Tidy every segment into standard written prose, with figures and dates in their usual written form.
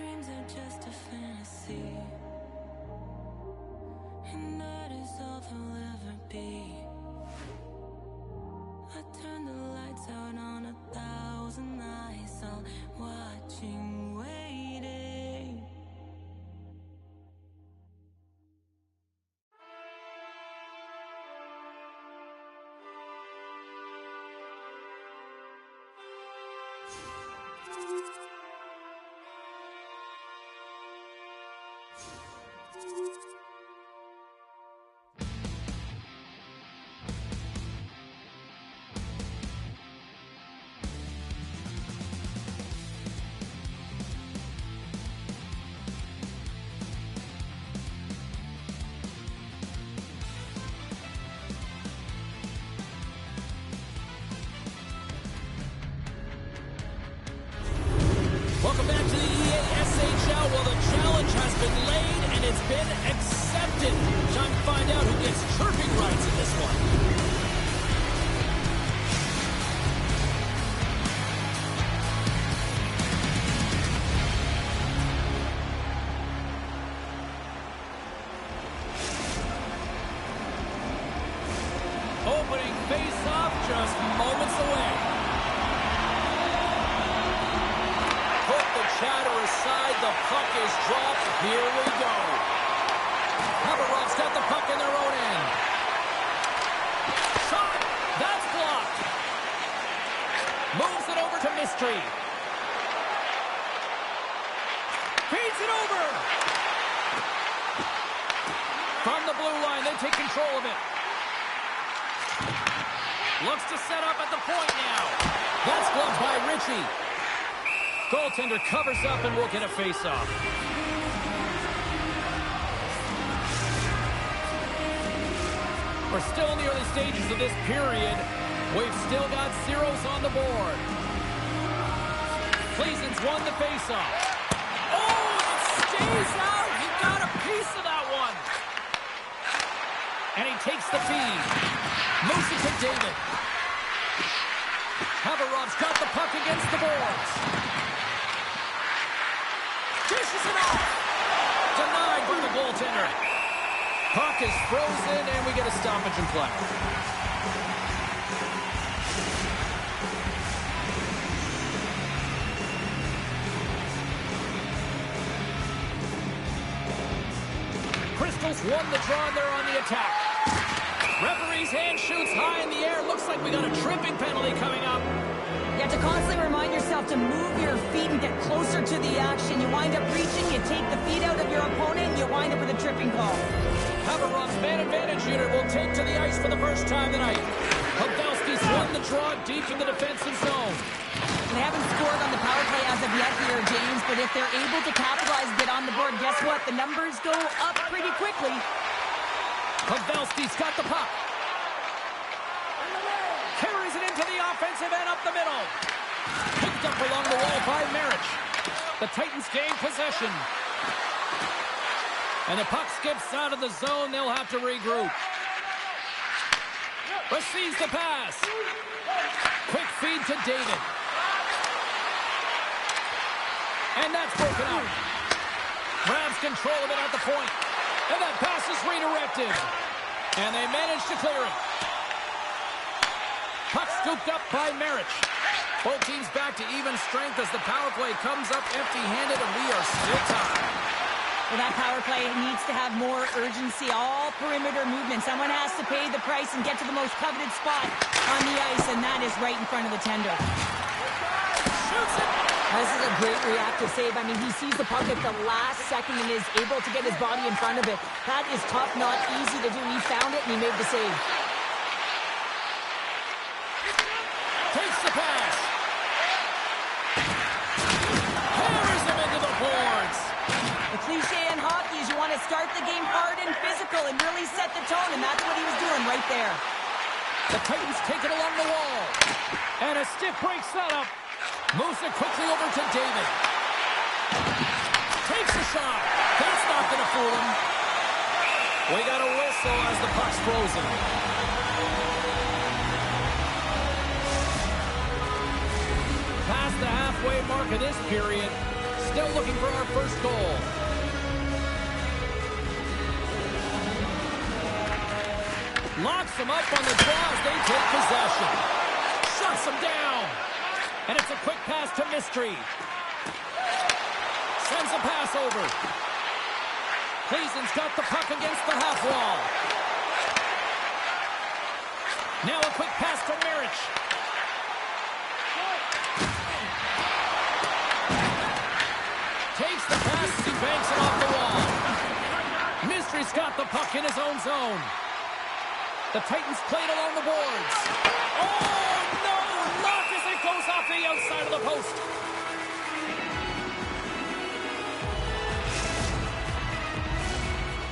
dreams are just a fantasy, and that is all they'll ever be. I turn the lights out on 1,000 eyes, all watching, waiting. Welcome back to the EASHL. Well, the challenge has been laid and it's been accepted. Time to find out who gets chirping rights in this one. Opening face-off just moments away. Chatter aside, the puck is dropped. Here we go. Haberov's got the puck in their own end. Shot! That's blocked. Moves it over to Mystery. Feeds it over. From the blue line, they take control of it. Looks to set up at the point now. That's blocked by Ritchie. Goaltender covers up and we'll get a face-off. We're still in the early stages of this period. We've still got zeros on the board. Pleasant's won the face-off. Oh, it stays out. He got a piece of that one. And he takes the feed. Moves it to David. Haberov's got the puck against the boards. Dishes it off. Denied by the goaltender. Puck is frozen, and we get a stoppage in play. Crystals won the draw, and they're on the attack. Referee's hand shoots high in the air. Looks like we got a tripping penalty coming up. You have to constantly remind yourself to move your feet and get closer to the action. You wind up reaching, you take the feet out of your opponent, and you wind up with a tripping call. Haberov's man advantage unit will take to the ice for the first time tonight. Pavelski's won the draw deep in the defensive zone. They haven't scored on the power play as of yet here, James, but if they're able to capitalize and get on the board, guess what? The numbers go up pretty quickly. Pavelski's got the puck. Carries it into the offensive end up the middle. Picked up along the wall by Marich. The Titans gain possession. And the puck skips out of the zone. They'll have to regroup. Receives the pass. Quick feed to David. And that's broken out. Grabs control of it at the point. And that pass is redirected. And they manage to clear it. Puck scooped up by Marich. Both teams back to even strength as the power play comes up empty-handed, and we are still tied. Well, that power play needs to have more urgency. All perimeter movement. Someone has to pay the price and get to the most coveted spot on the ice, and that is right in front of the tender. Shoots it. This is a great reactive save. I mean, he sees the puck at the last second and is able to get his body in front of it. That is tough, not easy to do. He found it, and he made the save. Takes the pass. Hammers him into the boards. The cliche in hockey is you want to start the game hard and physical and really set the tone, and that's what he was doing right there. The Titans take it along the wall. And a stiff break setup. Moves it quickly over to David. Takes a shot. That's not going to fool him. We got a whistle as the puck's frozen. Past the halfway mark of this period. Still looking for our first goal. Locks him up on the draw as they take possession. Shuts him down. And it's a quick pass to Mystery. Sends a pass over. Cleason's got the puck against the half wall. Now a quick pass to Marich. Takes the pass as he banks it off the wall. Mystery's got the puck in his own zone. The Titans played along the boards. Oh, no! Knocked as it goes off the outside of the post.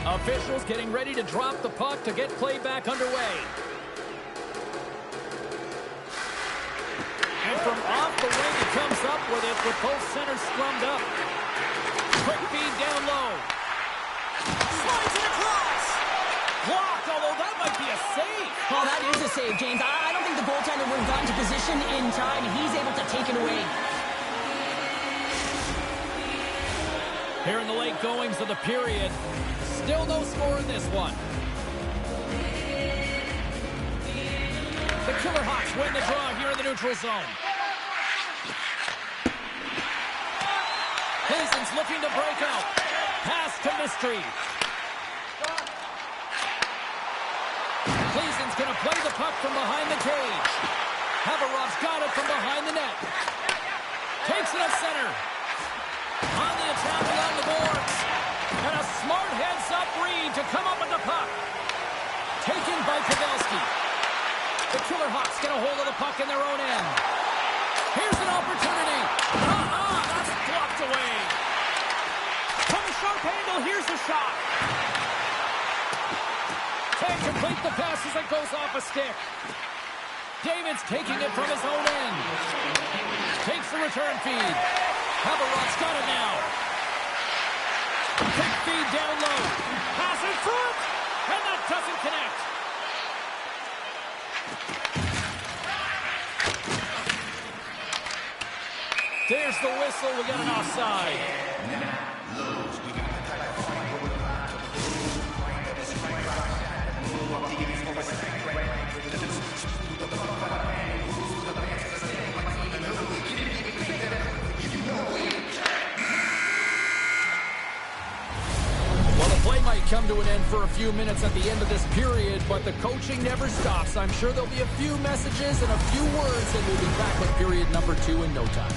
Officials getting ready to drop the puck to get play back underway. And from off the wing, he comes up with it with both centers scrummed up. Quick feed down low. Slides it across. Blocked, although that might be a save. Oh, that is a save, James. I don't think the goaltender would have gotten to position in time. He's able to take it away. Here in the late goings of the period, still no score in this one. The Killer Hawks win the draw here in the neutral zone. Cleason's looking to break out. Pass to Mystery. Cleason's going to play the puck from behind the cage. Haverov's got it from behind the net. Takes it up center. On the attack along the boards. And a smart heads-up read to come up with the puck. Taken by Pavelski. The Killer Hawks get a hold of the puck in their own end. Here's an opportunity. That's blocked away. From a sharp angle, here's the shot. Can't complete the pass as it goes off a stick. David's taking it from his own end. Takes the return feed. Haverov's got it now. Quick feed down low. Pass in front. And that doesn't connect. There's the whistle. We got an offside. Might come to an end for a few minutes at the end of this period, but the coaching never stops. I'm sure there'll be a few messages and a few words, and we'll be back with period number 2 in no time.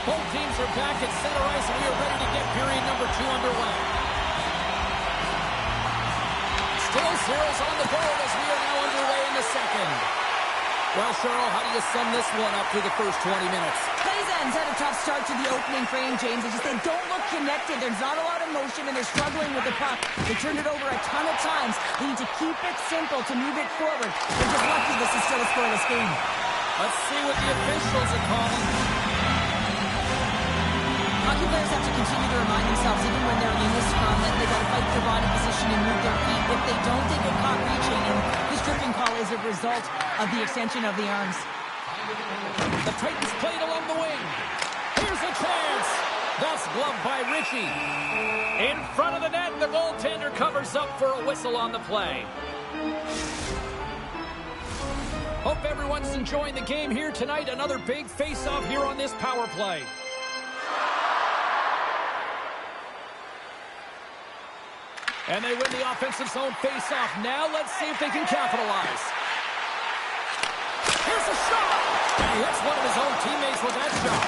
Both teams are back at center ice, and we are ready to get period number 2 underway. Still zeros on the board as we are now underway in the second. Well, Cheryl, how do you sum this one up through the first 20 minutes? Titans had a tough start to the opening frame, James. They don't look connected. There's not a lot of motion, and they're struggling with the puck. They turned it over a ton of times. They need to keep it simple to move it forward. They're just lucky this is still a scoreless game. Let's see what the officials are calling. Hockey players have to continue to remind themselves, even when they're in the scrum, that they got to fight their body position and move their feet. If they don't, they get caught reaching, and this tripping call is a result of the extension of the arms. The Titans played along the wing. Here's a chance. That's gloved by Ritchie. In front of the net, the goaltender covers up for a whistle on the play. Hope everyone's enjoying the game here tonight. Another big face-off here on this power play. And they win the offensive zone face-off. Now let's see if they can capitalize. Here's a shot. And he hits one of his own teammates with that shot.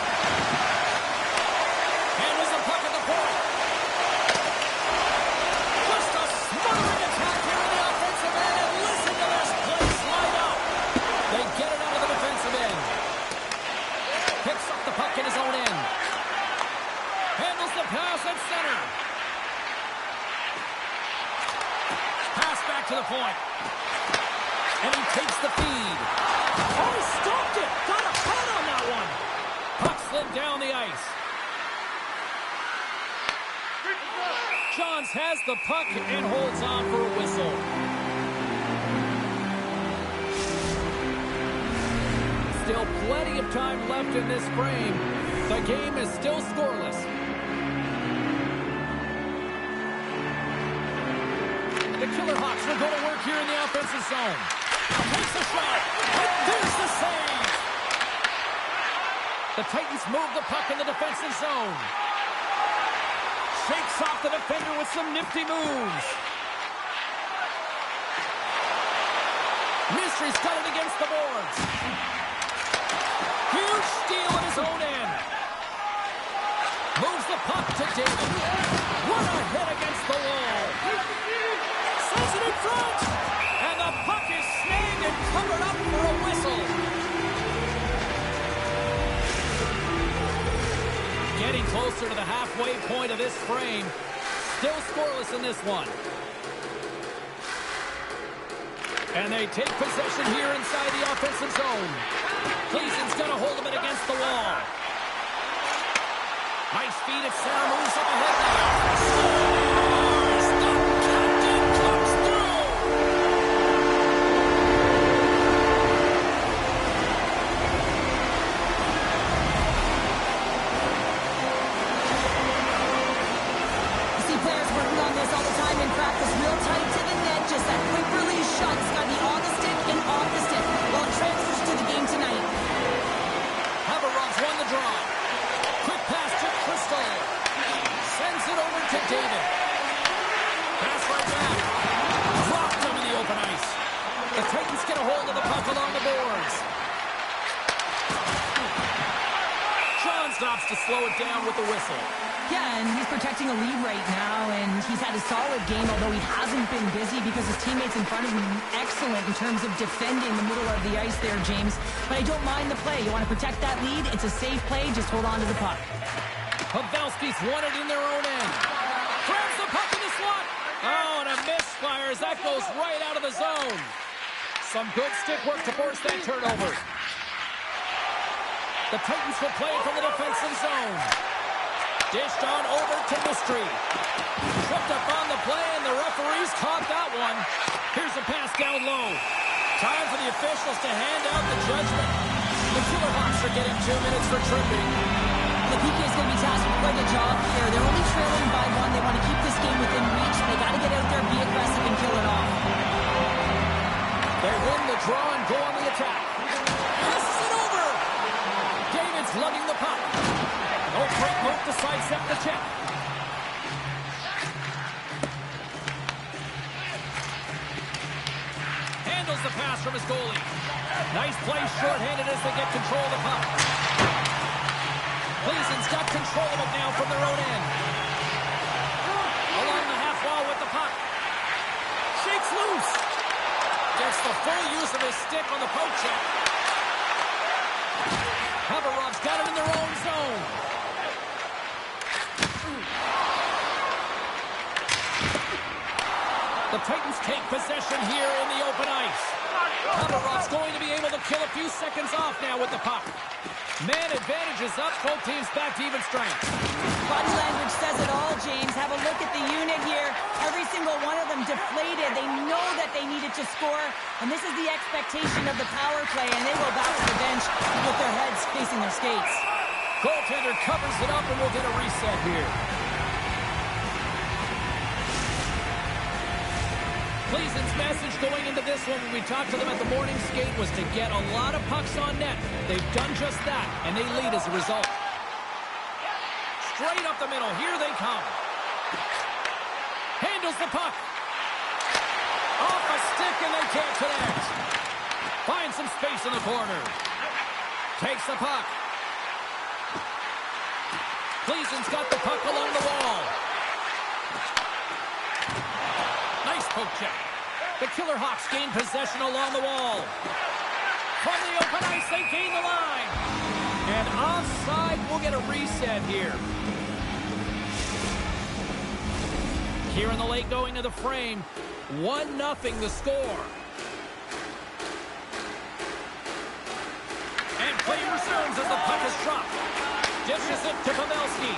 And there's a puck at the point. Just a smothering attack here in the offensive end. And listen to this place light up. They get it out of the defensive end. Picks up the puck in his own end. Handles the pass at center. Pass back to the point. And he takes the feed. Oh, he stopped it. Got a head on that one. Puck slid down the ice. Johns has the puck and holds on for a whistle. Still plenty of time left in this frame. The game is still scoreless. The Killer Hawks will go to work here in the offensive zone. Takes a shot. And there's the save. The Titans move the puck in the defensive zone. Shakes off the defender with some nifty moves. Mystery's got it against the boards. Huge steal at his own end. Moves the puck to David. What a hit against the wall. Sends it in front. And the puck is snagged and covered up for a whistle. Getting closer to the halfway point of this frame. Still scoreless in this one. And they take possession here inside the offensive zone. Gleason's got a hold of it against the wall. Nice feed at center, moves up ahead now. To slow it down with the whistle. Yeah, and he's protecting a lead right now, and he's had a solid game, although he hasn't been busy because his teammates in front of him are excellent in terms of defending the middle of the ice there, James. But I don't mind the play. You want to protect that lead? It's a safe play. Just hold on to the puck. Pavelski's won it in their own end. Grabs the puck in the slot. Oh, and a misfire as that goes right out of the zone. Some good stick work to force that turnover. The Titans will play from the defensive zone. Dished on over to Mystery. Tripped up on the play, and the referees caught that one. Here's a pass down low. Time for the officials to hand out the judgment. The Killer Hawks are getting 2 minutes for tripping. The PK is going to be tasked with quite a job here. They're only trailing by 1. They want to keep this game within reach. They got to get out there, be aggressive, and kill it off. They win the draw and go on the attack. Passes it over. David's lugging the puck. No great move to sidestep the check. Handles the pass from his goalie. Nice play shorthanded as they get control of the puck. Gleason's got control of it now from their own end. Along the half wall with the puck. Shakes loose. Gets the full use of his stick on the poke check. Haverov's got it in their own zone. The Titans take possession here in the open ice. Haverov's going to be able to kill a few seconds off now with the puck. Man advantage is up. Both teams back to even strength. Body language says it all, James. Have a look at the unit here. Every single one of them deflated. They know that they needed to score, and this is the expectation of the power play, and they go back to the bench with their heads facing their skates. Goaltender covers it up, and we'll get a reset here. Gleason's message going into this one when we talked to them at the morning skate was to get a lot of pucks on net. They've done just that, and they lead as a result. Straight up the middle. Here they come. Handles the puck. Off a stick and they can't connect. Finds some space in the corner. Takes the puck. Gleason's got the puck along the wall. Nice poke check. The Killer Hawks gain possession along the wall. From the open ice, they gain the line. And offside, we'll get a reset here. Here in the late going to the frame. 1-0 the score. And play resumes as the puck is dropped. Dishes it to Pavelski.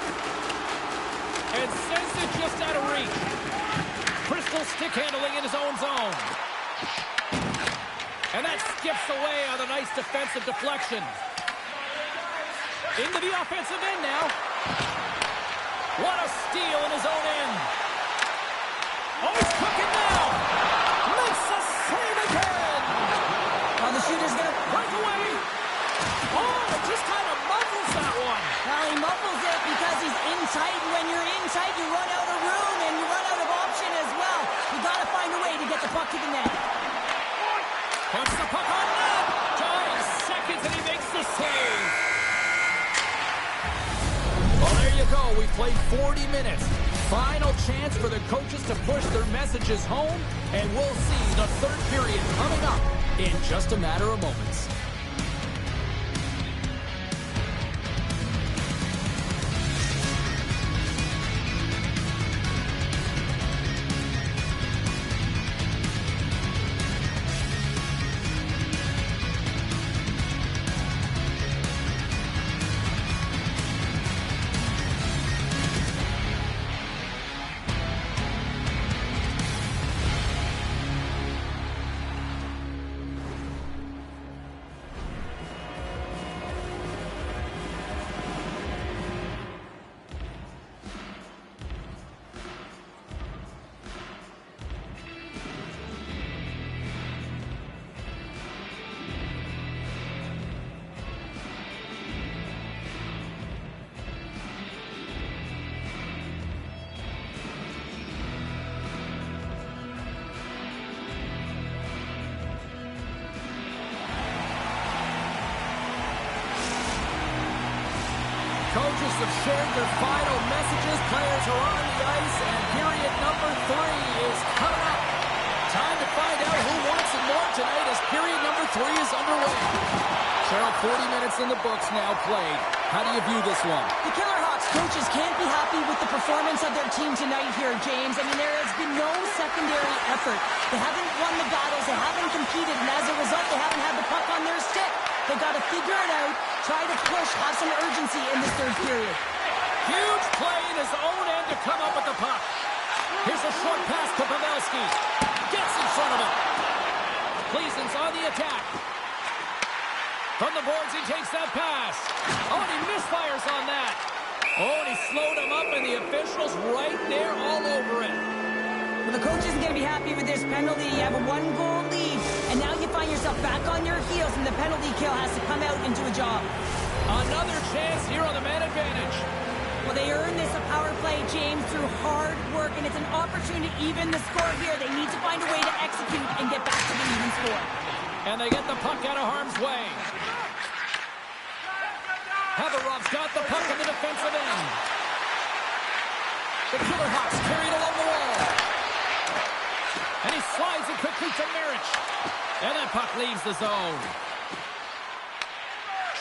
And sends it just out of reach. Crystal stick handling in his own zone. And that skips away on a nice defensive deflection. Into the offensive end now. What a steal in his own end. Oh, he's cooking now. Makes a save again. Well, the shooter's going to break away. Oh, it just kind of muffles that one. Well, he muffles it because he's in tight. And when you're in tight, you run out of room and you run out of option as well. You got to find a way to get the puck to the net. Puts the puck on net. 5 seconds and he makes the save. Well, there you go. We played 40 minutes. Final chance for the coaches to push their messages home, and we'll see the third period coming up in just a matter of moments. Coaches have shared their final messages. Players are on the ice, and period number 3 is coming up. Time to find out who wants it more tonight as period number 3 is underway. Cheryl, 40 minutes in the books now played. How do you view this one? The Killer Hawks coaches can't be happy with the performance of their team tonight here, James. I mean, there has been no secondary effort. They haven't won the battles. They haven't competed, and as a result, they haven't had the puck on their stick. They've got to figure it out, try to push, have some urgency in this third period. Huge play in his own end to come up with the puck. Here's a short pass to Pavelski. Gets in front of him. Gleason's on the attack. From the boards, he takes that pass. Oh, and he misfires on that. Oh, and he slowed him up, and the official's right there all over it. Well, the coach isn't going to be happy with this penalty. You have a 1-goal lead, and now you find yourself back on your heels, and the penalty kill has to come out and do a job. Another chance here on the man advantage. Well, they earned this a power play, James, through hard work, and it's an opportunity to even the score here. They need to find a way to execute and get back to the even score. And they get the puck out of harm's way. Haverov's got the puck in the defensive end. The Killer Hawks carried along the wall. And he slides it quickly to Marich. And that puck leaves the zone.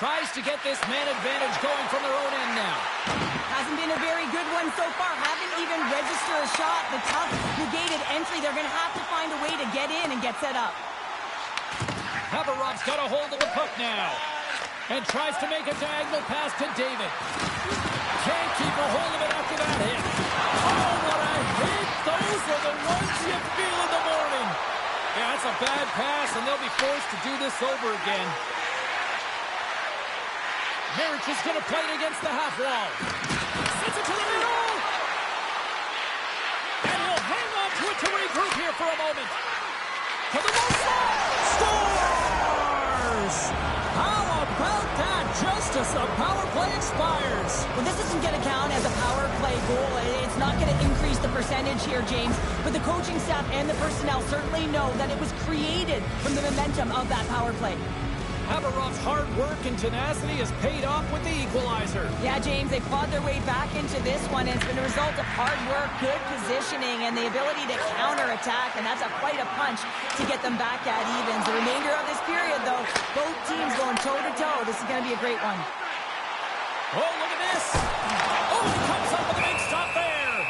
Tries to get this man advantage going from their own end now. Hasn't been a very good one so far. Haven't even registered a shot. The tough negated entry. They're going to have to find a way to get in and get set up. Haverov's got a hold of the puck now. And tries to make a diagonal pass to David. Can't keep a hold of it after that hit. Oh, what a hit. Those are the ones you feel in the morning. Yeah, that's a bad pass, and they'll be forced to do this over again. Marich is going to play it against the half wall. Sends it to the middle. And he'll hang on to it to regroup here for a moment. To the low side. Scores! How about that? Just as the power play expires. Well, this isn't going to count as a power play goal. It's not going to increase the percentage here, James. But the coaching staff and the personnel certainly know that it was created from the momentum of that power play. Haverov's hard work and tenacity has paid off with the equalizer. Yeah, James, they fought their way back into this one, and it's been a result of hard work, good positioning, and the ability to counterattack, and that's quite a punch to get them back at evens. The remainder of this period, though, both teams going toe-to-toe. This is going to be a great one. Oh, look at this. Oh, he comes up with a big stop there.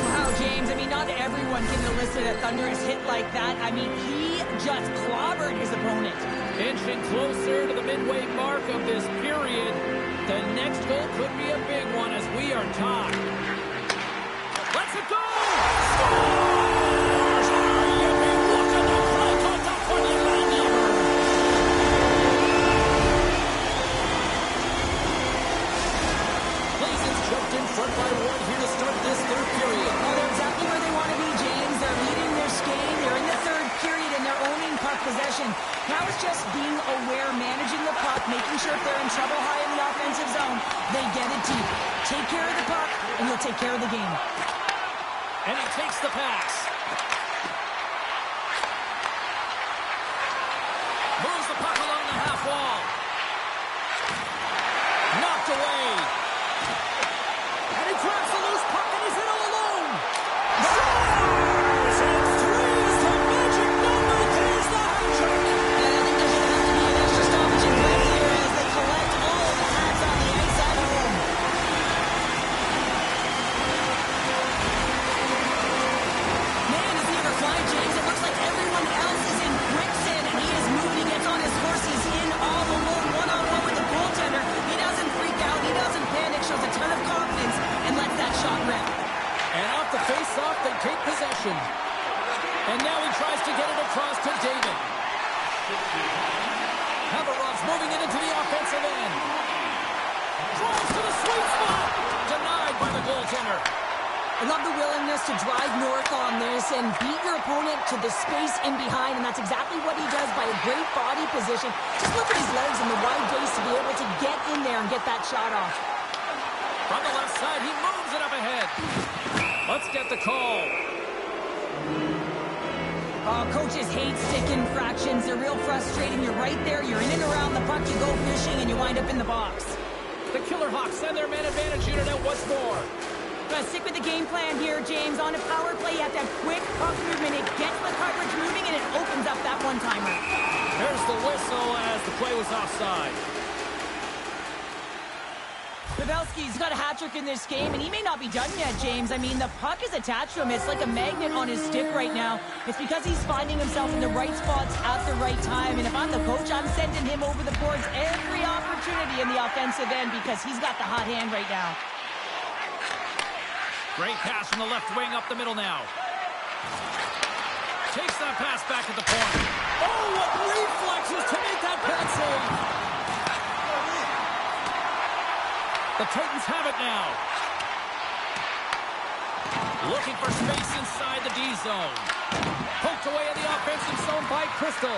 Wow, James, I mean, not everyone can elicit a thunderous hit like that. I mean, he just clobbered his opponent. Inching closer to the midway mark of this period. The next goal could be a big one as we are tied. Let's it go! Scores! Yippee! Look at the play contact for the landlubber. Blazers jumped in front by one here to start this third period. Well, they're exactly where they want to be, James. They're leading their skate. They're in the third period, and they're owning puck possession. Now it's just being aware, managing the puck, making sure if they're in trouble high in the offensive zone, they get it deep. Take care of the puck, and you'll take care of the game. And he takes the pass. Moves the puck along the half wall. Knocked away. And he grabs the loose puck, and he's in all alone. Scores! And threes the magic number. There's the hat trick. And I think there's going to have to be an extra stoppage in play here as they collect all of the hats on the ice at home. Man, does he ever fly, James? It looks like everyone else is in quicksand, and he is moving. He gets on his horses in all alone, one-on-one with the goaltender. He doesn't freak out. He doesn't panic. Shows a ton of confidence and lets that shot rip. And off the face-off, they take possession. And now he tries to get it across to David. Haverov's moving it into the offensive end. Drives to the sweet spot. Denied by the goaltender. I love the willingness to drive north on this and beat your opponent to the space in behind, and that's exactly what he does by a great body position. Just look at his legs and the wide base to be able to get in there and get that shot off. From the left side, he moves it up ahead. Let's get the call. Coaches hate stick infractions. They're real frustrating. You're right there. You're in and around the puck. You go fishing, and you wind up in the box. The Killer Hawks send their man advantage unit out once more. Stick with the game plan here, James. On a power play, you have to have quick puck movement. It gets the coverage moving, and it opens up that one-timer. There's the whistle as the play was offside. Pavelski's got a hat trick in this game, and he may not be done yet, James. I mean, the puck is attached to him. It's like a magnet on his stick right now. It's because he's finding himself in the right spots at the right time. And if I'm the coach, I'm sending him over the boards every opportunity in the offensive end because he's got the hot hand right now. Great pass from the left wing up the middle now. Takes that pass back at the point. Oh, what reflexes to make that pass save. The Titans have it now. Looking for space inside the D zone. Poked away in the offensive zone by Crystal.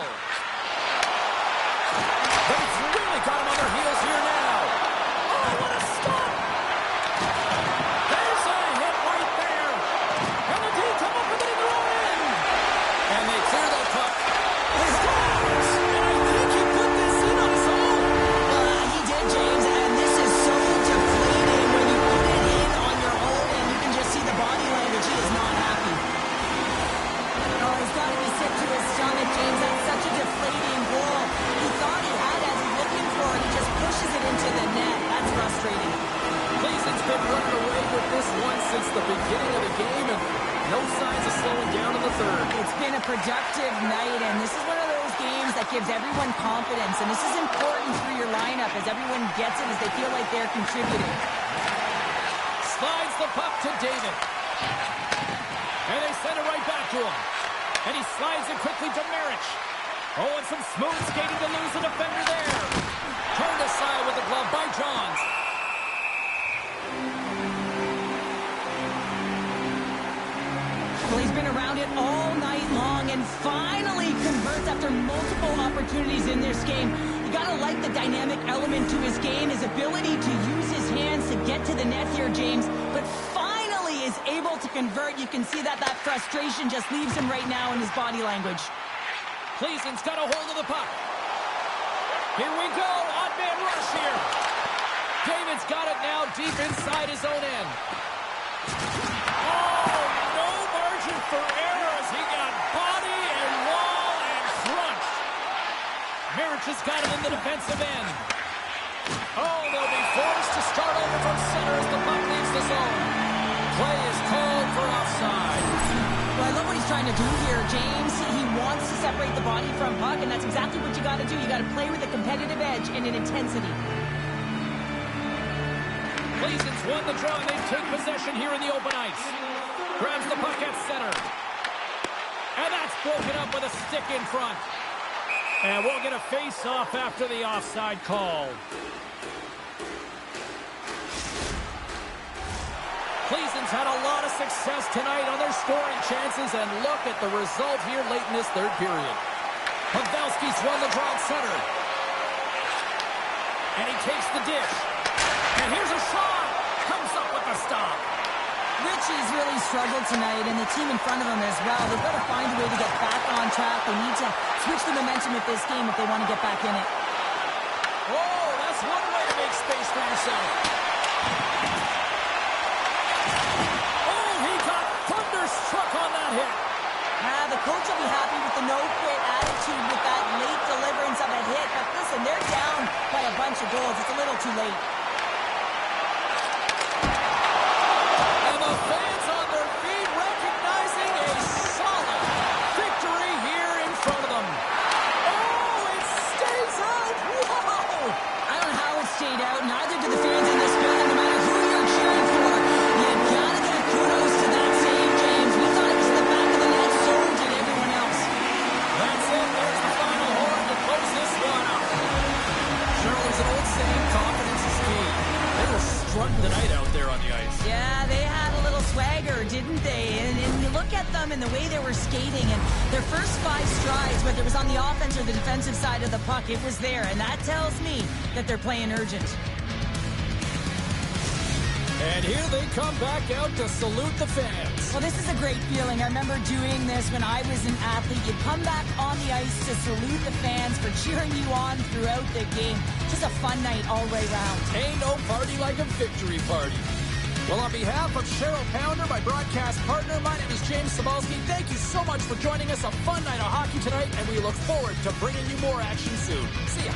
They've really got him on their heels here now. Oh, what a stop! There's a hit right there. And the D come up with it in their own end. And they clear that puck. He scores! And I think he put this in on his own. He did, James, and this is so deflating when you put it in on your own and you can just see the body language. He is not happy. Oh, he's got to be sick to his stomach, James. That's such a deflating goal. He thought he had as he's looking for it. He just pushes it into the net. That's frustrating. Cleveland's been running away with this one since the beginning of the game, and no signs of slowing down in the third. It's been a productive night, and this is one of those games that gives everyone confidence, and this is important for your lineup as everyone gets it as they feel like they're contributing. Slides the puck to David. And they send it right back to him. And he slides it quickly to Marich. Oh, and some smooth skating to lose the defender there. Turned aside with the glove by Johns. Well, he's been around it all night long and finally converts after multiple opportunities in this game. You got like the dynamic element to his game, his ability to use his hands to get to the net here, James, but finally is able to convert. You can see that frustration just leaves him right now in his body language. Cleason's got a hold of the puck. Here we go, odd man rush here. David's got it now deep inside his own end. Oh, no margin for error as he got body and wall and crunch. Marich has got him in the defensive end. Oh, they'll be forced to start over from center as the puck leaves the zone. Play is called for offside. Well, I love what he's trying to do here, James. He wants to separate the body from puck, and that's exactly what you got to do. You got to play with a competitive edge and an intensity. Cleason's won the draw, and they take possession here in the open ice. Grabs the puck at center. And that's broken up with a stick in front. And we'll get a face-off after the offside call. Cleason's had a lot of success tonight on their scoring chances, and look at the result here late in this third period. Pavelski's won the draw at center. And he takes the dish. And here's a shot. Comes up with the stop. Richie's really struggled tonight, and the team in front of him as well. They've got to find a way to get back on track. They need to switch the momentum of this game if they want to get back in it. Oh, that's one way to make space for yourself. Oh, he got thunderstruck on that hit. The coach will be happy with the no-quit attitude with that late deliverance of a hit. But listen, they're down by a bunch of goals. It's a little too late. And the fans on their feet recognizing a solid victory here in front of them. Oh, it stays out. Whoa! I don't know how it stayed out. Neither do the fans in this building, no matter who you're cheering for. You gotta give kudos to that save, James. We thought it was in the back of the net, so did everyone else. That's it. There's the final horn to close this one out. Cheryl, there's an old saying, confidence is key. They were strutting tonight out there on the ice. Yeah, they had a little swagger, didn't they? And you look at them and the way they were skating, and their first 5 strides, whether it was on the offense or the defensive side of the puck, it was there. And that tells me that they're playing urgent. And here they come back out to salute the fans. Well, this is a great feeling. I remember doing this when I was an athlete. You come back on the ice to salute the fans for cheering you on throughout the game. Just a fun night all way round. Ain't no party like a victory party. Well, on behalf of Cheryl Pounder, my broadcast partner, my name is James Cybulski. Thank you so much for joining us. A fun night of hockey tonight, and we look forward to bringing you more action soon. See ya.